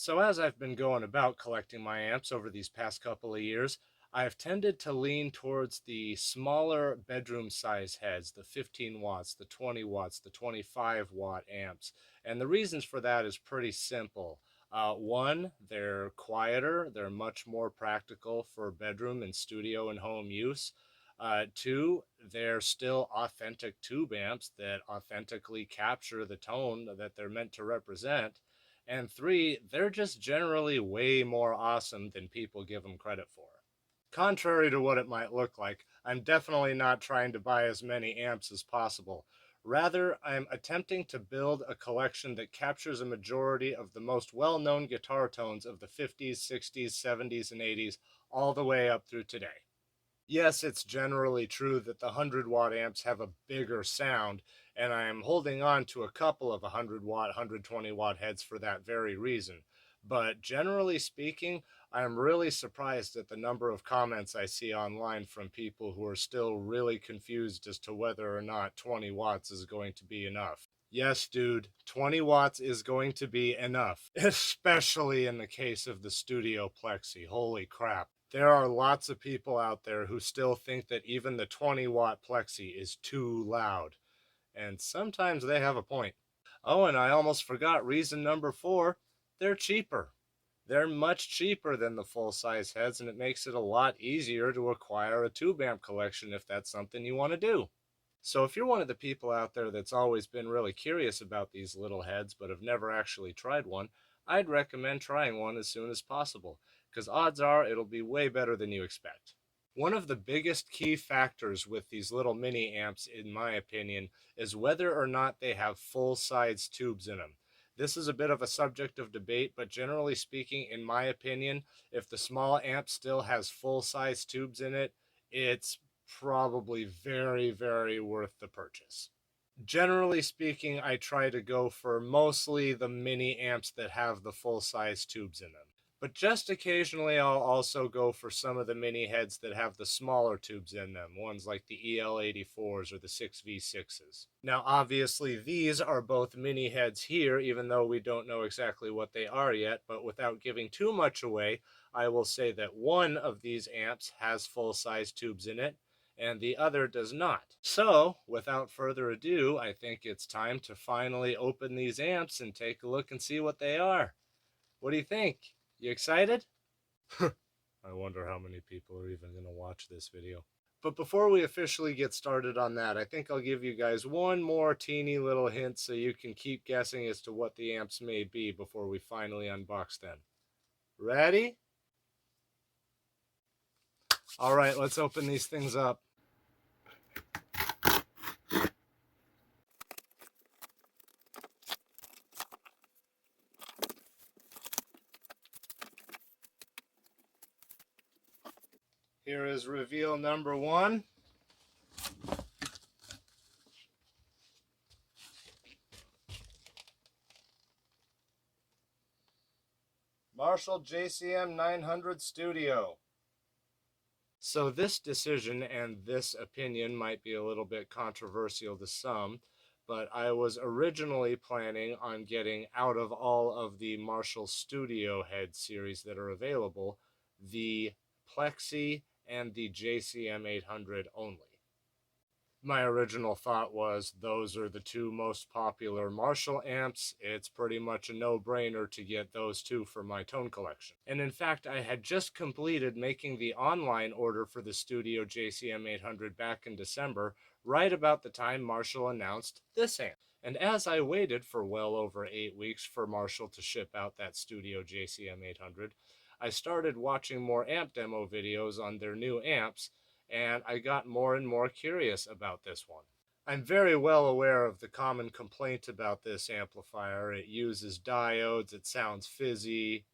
So as I've been going about collecting my amps over these past couple of years, I've tended to lean towards the smaller bedroom size heads, the 15 watts, the 20 watts, the 25-watt amps. And the reasons for that is pretty simple. One, they're quieter, they're much more practical for bedroom and studio and home use. Two, they're still authentic tube amps that authentically capture the tone that they're meant to represent. And three, they're just generally way more awesome than people give them credit for. Contrary to what it might look like, I'm definitely not trying to buy as many amps as possible. Rather, I'm attempting to build a collection that captures a majority of the most well-known guitar tones of the 50s, 60s, 70s, and 80s, all the way up through today. Yes, it's generally true that the 100-watt amps have a bigger sound, and I am holding on to a couple of 100-watt, 120-watt heads for that very reason. But generally speaking, I am really surprised at the number of comments I see online from people who are still really confused as to whether or not 20 watts is going to be enough. Yes, dude, 20 watts is going to be enough, especially in the case of the Studio Plexi. Holy crap. There are lots of people out there who still think that even the 20-watt Plexi is too loud, and sometimes they have a point. Oh, and I almost forgot reason number 4, they're cheaper. They're much cheaper than the full-size heads, and it makes it a lot easier to acquire a tube amp collection if that's something you want to do. So if you're one of the people out there that's always been really curious about these little heads but have never actually tried one, I'd recommend trying one as soon as possible, because odds are it'll be way better than you expect. One of the biggest key factors with these little mini amps, in my opinion, is whether or not they have full-size tubes in them. This is a bit of a subject of debate, but generally speaking, in my opinion, if the small amp still has full-size tubes in it, it's probably very, very worth the purchase. Generally speaking, I try to go for mostly the mini amps that have the full-size tubes in them. But just occasionally I'll also go for some of the mini heads that have the smaller tubes in them, ones like the EL84s or the 6V6s. Now obviously these are both mini heads here, even though we don't know exactly what they are yet, but without giving too much away, I will say that one of these amps has full-size tubes in it, and the other does not. So, without further ado, I think it's time to finally open these amps and take a look and see what they are. What do you think? You excited? I wonder how many people are even going to watch this video. But before we officially get started on that, I think I'll give you guys one more teeny little hint so you can keep guessing as to what the amps may be before we finally unbox them. Ready? All right, let's open these things up. Here is reveal number 1. Marshall JCM 900 Studio. So this decision and this opinion might be a little bit controversial to some, but I was originally planning on getting, out of all of the Marshall Studio head series that are available, the Plexi and the JCM 800 only. My original thought was those are the two most popular Marshall amps. It's pretty much a no-brainer to get those two for my tone collection. And in fact, I had just completed making the online order for the Studio JCM 800 back in December, right about the time Marshall announced this amp. And as I waited for well over 8 weeks for Marshall to ship out that Studio JCM 800, I started watching more amp demo videos on their new amps, and I got more and more curious about this one. I'm very well aware of the common complaint about this amplifier. It uses diodes, it sounds fizzy,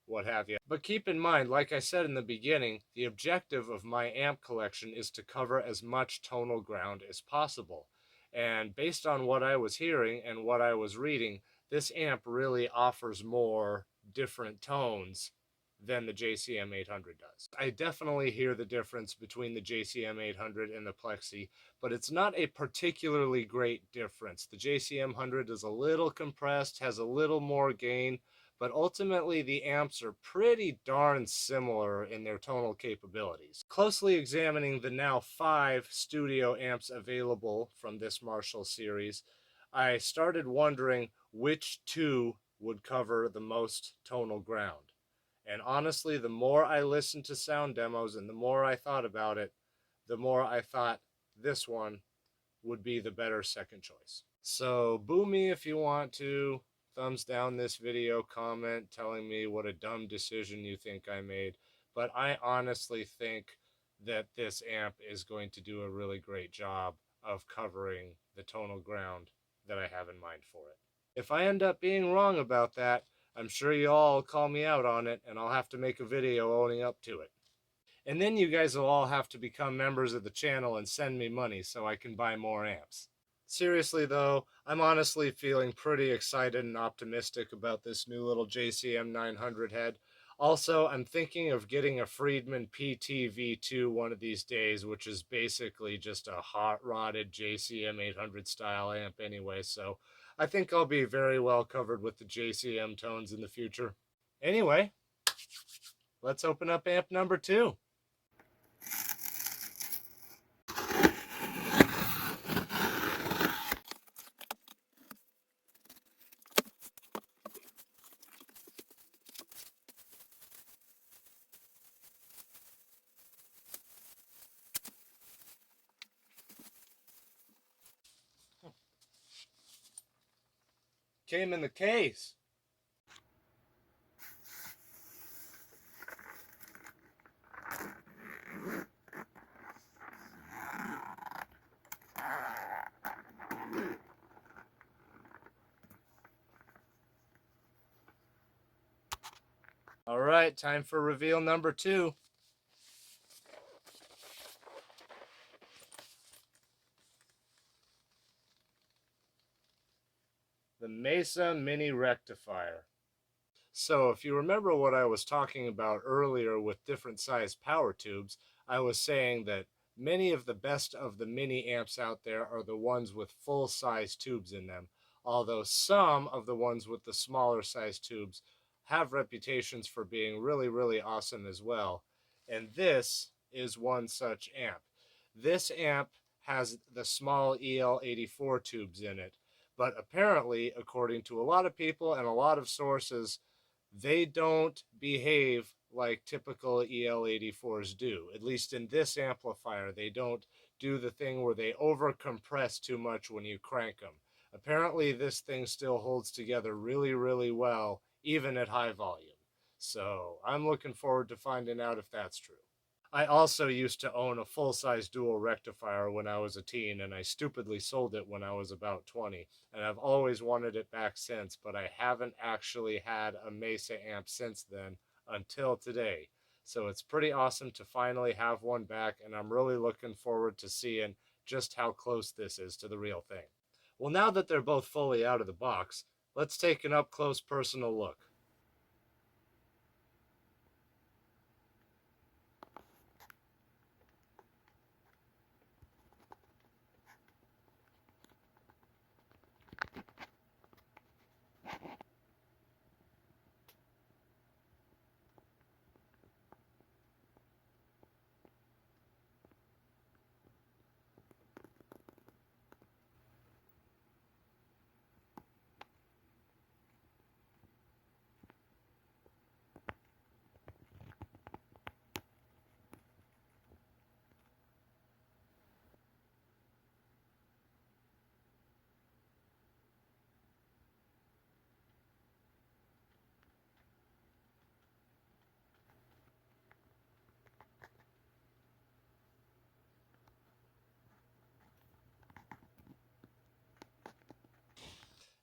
what have you. But keep in mind, like I said in the beginning, the objective of my amp collection is to cover as much tonal ground as possible. And based on what I was hearing and what I was reading, this amp really offers more different tones than the JCM 800 does. I definitely hear the difference between the JCM 800 and the Plexi, but it's not a particularly great difference. The JCM 100 is a little compressed, has a little more gain, but ultimately the amps are pretty darn similar in their tonal capabilities. Closely examining the now 5 studio amps available from this Marshall series, I started wondering which 2 would cover the most tonal ground. And honestly, the more I listened to sound demos and the more I thought about it, the more I thought this one would be the better second choice. So boo me if you want to, thumbs down this video, comment telling me what a dumb decision you think I made, but I honestly think that this amp is going to do a really great job of covering the tonal ground that I have in mind for it. If I end up being wrong about that, I'm sure you all call me out on it, and I'll have to make a video owning up to it. And then you guys will all have to become members of the channel and send me money so I can buy more amps. Seriously though, I'm honestly feeling pretty excited and optimistic about this new little JCM 900 head. Also, I'm thinking of getting a Friedman PTV2 one of these days, which is basically just a hot-rodded JCM 800 style amp anyway, so I think I'll be very well covered with the JCM tones in the future. Anyway, let's open up amp number 2. Came in the case. All right, time for reveal number 2. The Mesa Mini Rectifier. So if you remember what I was talking about earlier with different size power tubes, I was saying that many of the best of the mini amps out there are the ones with full size tubes in them, although some of the ones with the smaller size tubes have reputations for being really, really awesome as well. And this is one such amp. This amp has the small EL84 tubes in it, but apparently, according to a lot of people and a lot of sources, they don't behave like typical EL84s do. At least in this amplifier, they don't do the thing where they overcompress too much when you crank them. Apparently, this thing still holds together really, really well, even at high volume. So I'm looking forward to finding out if that's true. I also used to own a full-size dual rectifier when I was a teen, and I stupidly sold it when I was about 20, and I've always wanted it back since, but I haven't actually had a Mesa amp since then until today. So it's pretty awesome to finally have one back, and I'm really looking forward to seeing just how close this is to the real thing. Well, now that they're both fully out of the box, let's take an up-close personal look.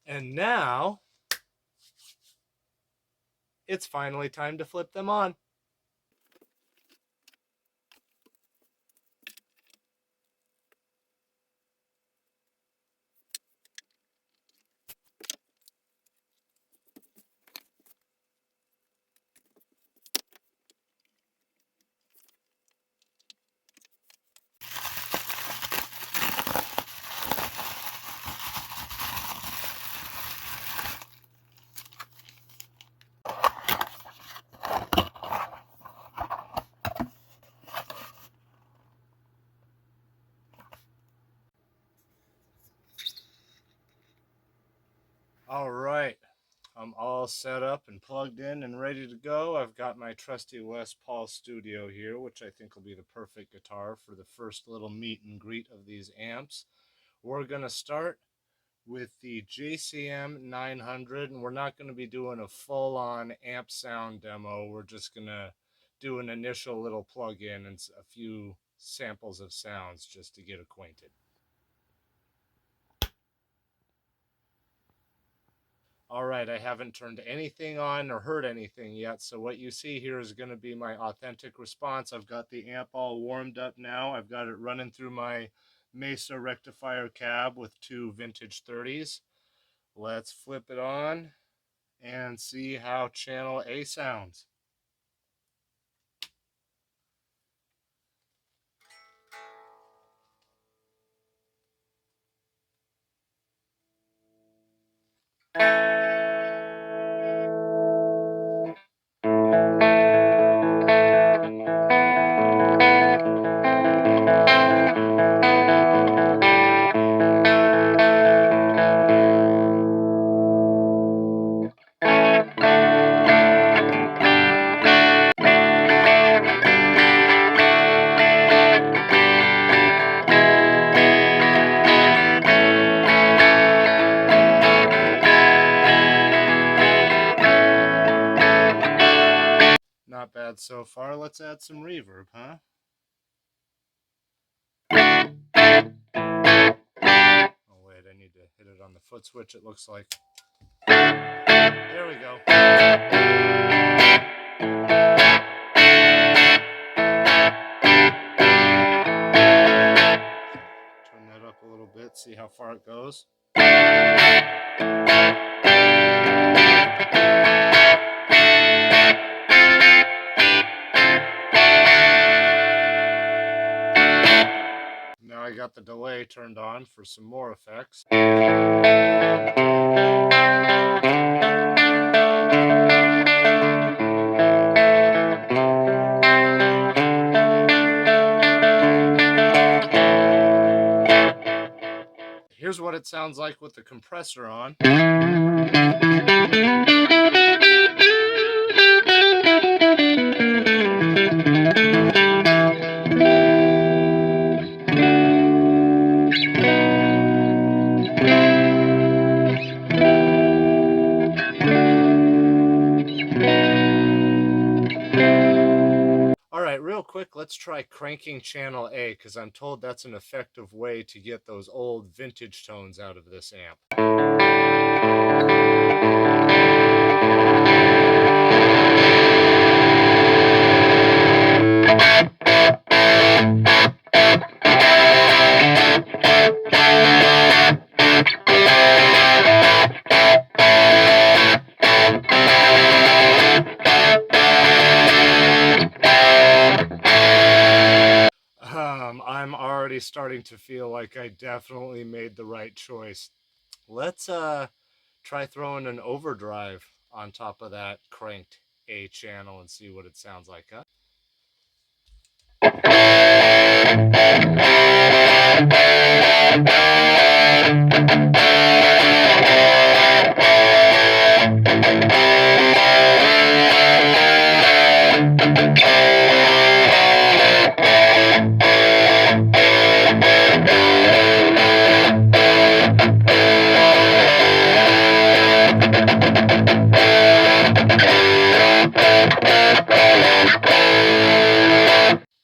And now, it's finally time to flip them on. All right, I'm all set up and plugged in and ready to go. I've got my trusty Les Paul Studio here, which I think will be the perfect guitar for the first little meet and greet of these amps. We're going to start with the JCM 900, and we're not going to be doing a full-on amp sound demo. We're just going to do an initial little plug-in and a few samples of sounds just to get acquainted. All right, I haven't turned anything on or heard anything yet, so what you see here is going to be my authentic response. I've got the amp all warmed up now. I've got it running through my Mesa rectifier cab with two vintage 30s. Let's flip it on and see how channel A sounds. Not bad so far. Let's add some reverb, huh? Oh wait, I need to hit it on the foot switch, it looks like. There we go. Turn that up a little bit, see how far it goes. Now I got the delay turned on for some more effects. Here's what it sounds like with the compressor on. Real quick, let's try cranking channel A, because I'm told that's an effective way to get those old vintage tones out of this amp. I'm already starting to feel like I definitely made the right choice. Let's try throwing an overdrive on top of that cranked A channel and see what it sounds like, huh?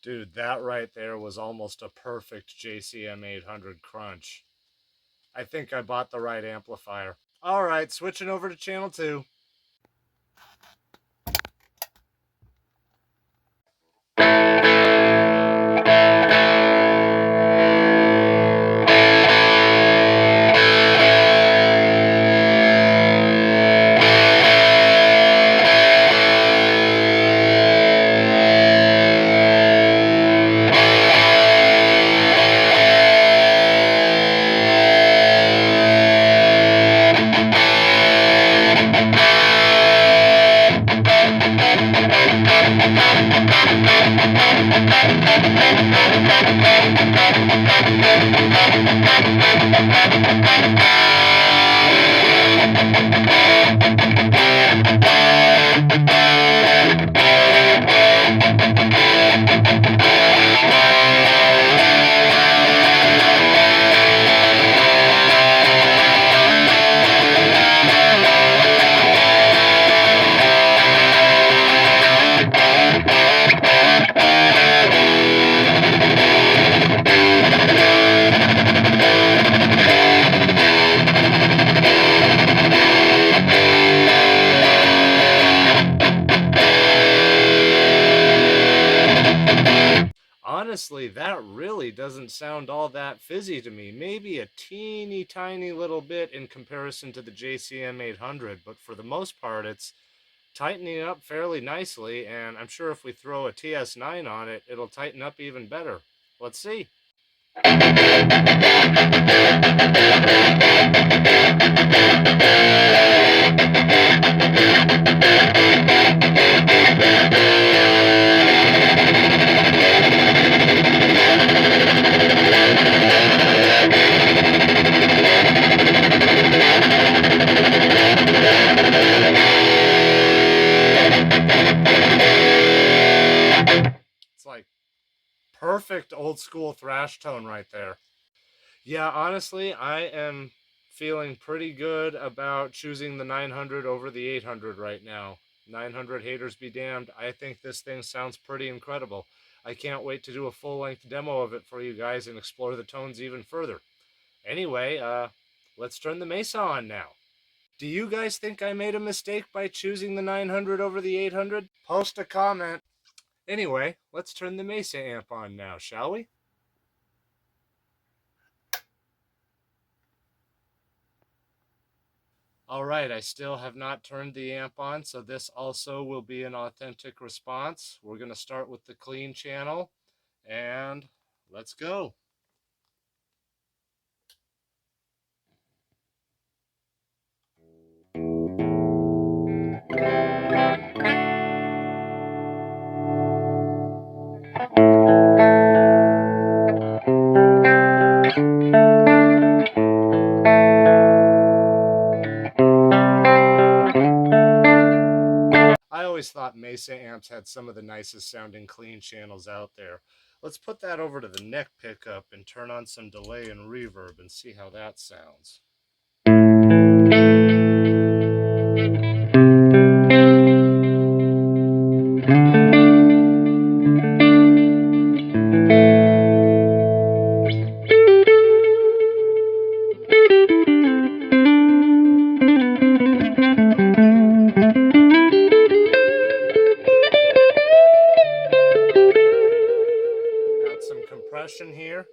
Dude, that right there was almost a perfect JCM 800 crunch. I think I bought the right amplifier. All right, switching over to channel 2. doesn't sound all that fizzy to me. Maybe a teeny tiny little bit in comparison to the JCM 800, but for the most part, it's tightening up fairly nicely, and I'm sure if we throw a TS9 on it, it'll tighten up even better. Let's see. It's like perfect old school thrash tone right there. Yeah, honestly, I am feeling pretty good about choosing the 900 over the 800 right now. 900 haters be damned. I think this thing sounds pretty incredible. I can't wait to do a full-length demo of it for you guys and explore the tones even further. Anyway, let's turn the Mesa on now. Do you guys think I made a mistake by choosing the 900 over the 800? Post a comment. Anyway, let's turn the Mesa amp on now, shall we? All right, I still have not turned the amp on, so this also will be an authentic response. We're going to start with the clean channel, and let's go. I always thought Mesa amps had some of the nicest sounding clean channels out there. Let's put that over to the neck pickup and turn on some delay and reverb and see how that sounds. Add some compression here.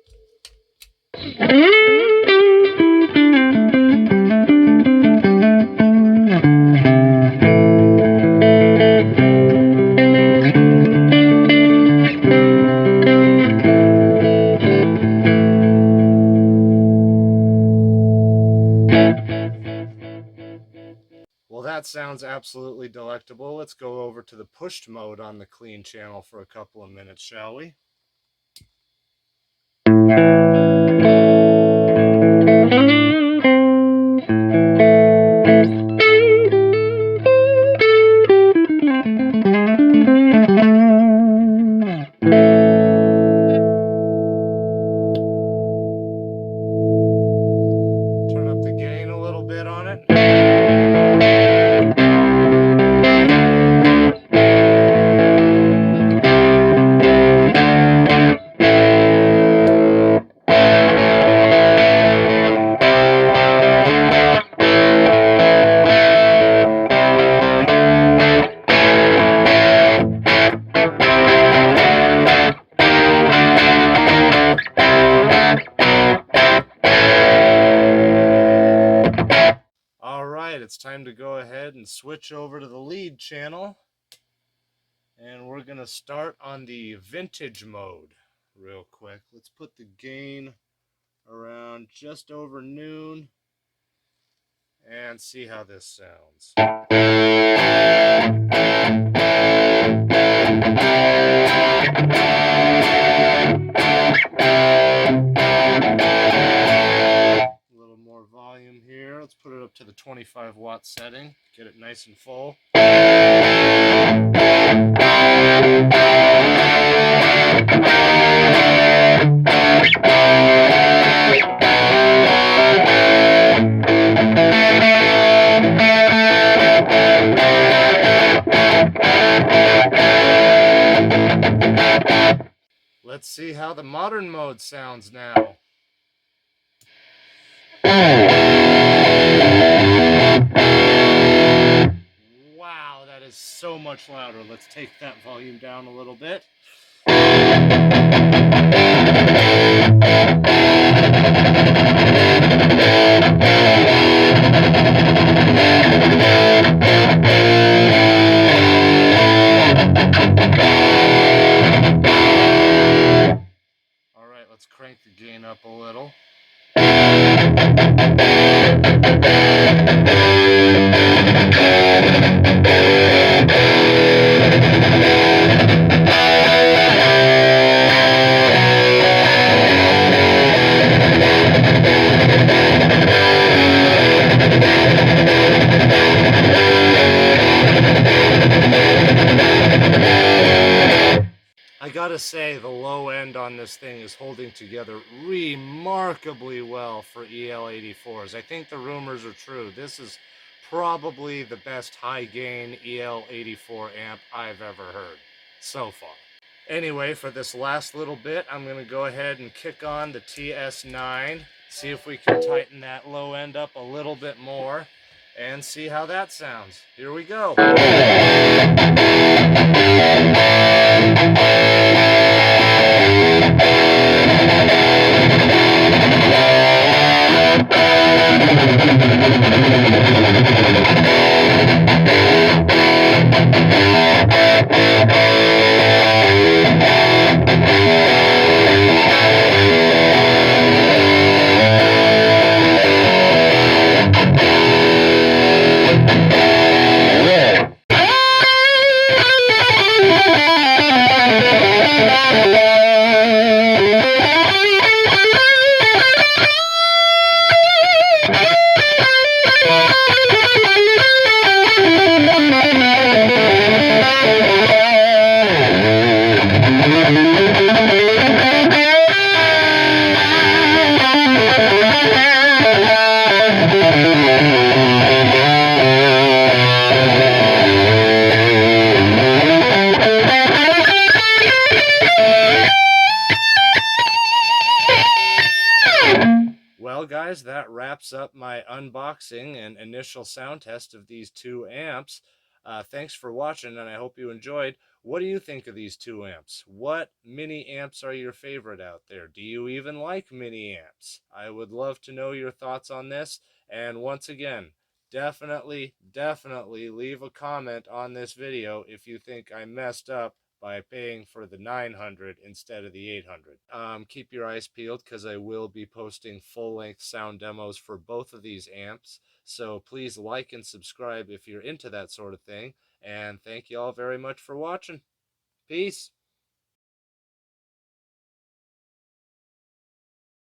Well, that sounds absolutely delectable. Let's go over to the pushed mode on the clean channel for a couple of minutes, shall we? Turn up the gain a little bit on it. It's time to go ahead and switch over to the lead channel, and we're going to start on the vintage mode real quick. Let's put the gain around just over noon and see how this sounds. Let's put it up to the 25 watt setting, get it nice and full. Let's see how the modern mode sounds now. Wow, that is so much louder. Let's take that volume down a little bit. All right, let's crank the gain up a little. I gotta say, the low end on this thing is holding together remarkably well for EL84s. I think the rumors are true. This is probably the best high gain EL84 amp I've ever heard so far. Anyway, for this last little bit, I'm going to go ahead and kick on the TS9, see if we can tighten that low end up a little bit more, and see how that sounds. Here we go. Well, guys, that wraps up my unboxing and initial sound test of these two amps. Thanks for watching, and I hope you enjoyed. What do you think of these two amps? What mini amps are your favorite out there? Do you even like mini amps? I would love to know your thoughts on this. And once again, definitely leave a comment on this video if you think I messed up by paying for the 900 instead of the 800. Keep your eyes peeled because I will be posting full-length sound demos for both of these amps. So please like and subscribe if you're into that sort of thing. And thank you all very much for watching. Peace.